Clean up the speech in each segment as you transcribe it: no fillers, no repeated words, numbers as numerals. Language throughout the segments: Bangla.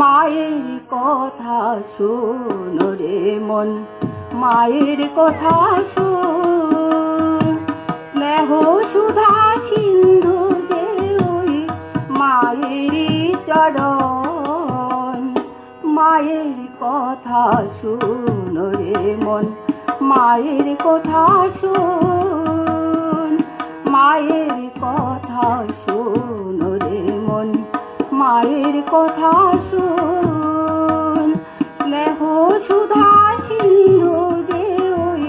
মায়ের কথা শোন রে মন, মায়ের কথা শোন। স্নেহ সুধা সিন্ধু যে ওই মায়েরই চরণ। মায়ের কথা শোন রে মন, মায়ের কথা শোন। মায়ের কথা শোন রে মন, মায়ের কথা শোন। স্নেহ সুধা সিন্ধু যে ওই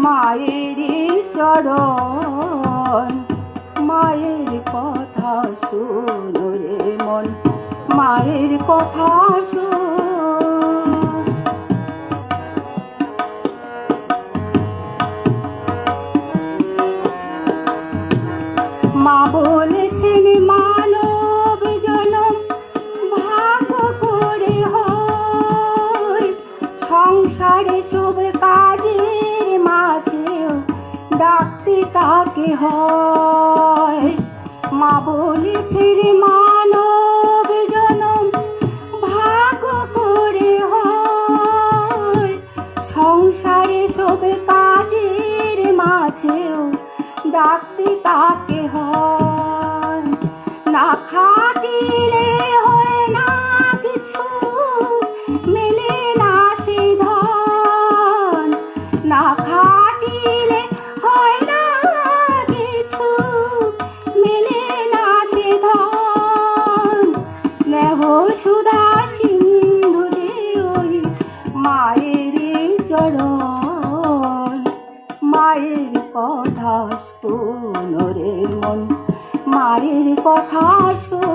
মায়েরই চরণ। মায়ের কথা শোন রে মন, মায়ের কথা শোন। মা বলেছেন মানব জনম ভাগ্য করে হয়, সংসারে সব কাজের মাঝেও ডাকতে তাকে হয়। মা বলেছেন মানব জনম ভাগ্য করে হয়, সংসারে সব কাজের মাঝেও ডাকতে তাকে হয়। না খাটিলে হয় না কিছু, মেলে না সে ধন। না খাটিলে হয় না কিছু, মেলে না সে ধন। স্নেহ সুধা সিন্ধু যে ওই মায়ের চরণ। মায়ের কথা শোন রে মন, মায়ের কথা শোন।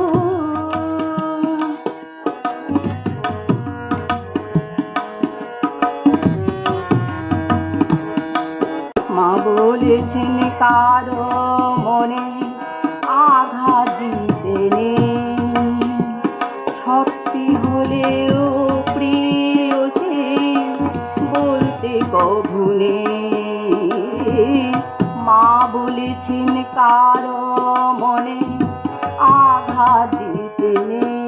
মা বলেছেন কারো মনে আঘাত দিতে নেই, সত্যি হলেও প্রিয় সে বলতে কভু নেই। মা বলেছেন কারো মনে আঘাত দিতে নেই,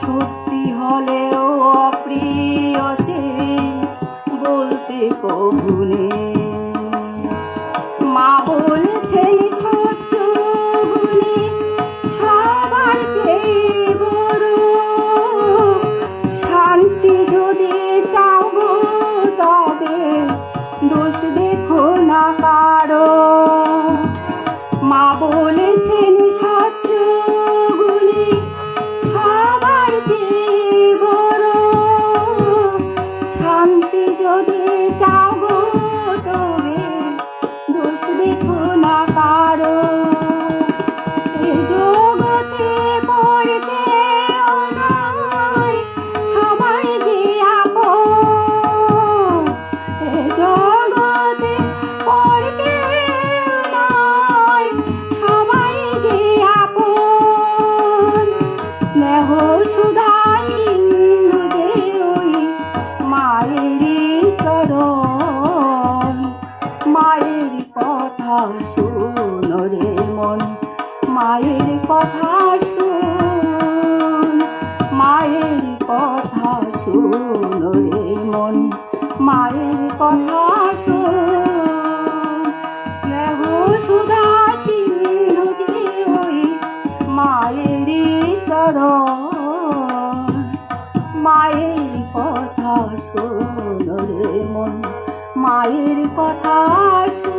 সত্যি হলেও অপ্রিয় সে বলতে কভু নেই। মা বলেছেন সহ্য গুণে সবার চেয়ে বড়, শান্তি যদি চাও গো তবে দোষ দেখো না কারো। মা বলেছেন সহ্য গুণে সবার চেয়ে বড়, শান্তি যদি চাও গো তবে দোষ দেখো না কারো। এ জগতে পড়তে নয় সবাই যে আপন, এ জগতে পড়তে নয় সবাই যে আপন। স্নেহ সুধা সিন্ধু যে ওই মায়েরই চরণ। মায়ের কথা শোন রে মন, মায়ের কথা শোন। মায়ের কথা শোন রে মন, মায়ের কথা শোন। স্নেহ সুধা সিন্ধু যে ওই মায়েরই চরণ। মায়ের কথা শোন রে মন, মায়ের কথা শোন।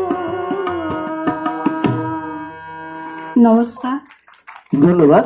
নমস্কার, ধন্যবাদ।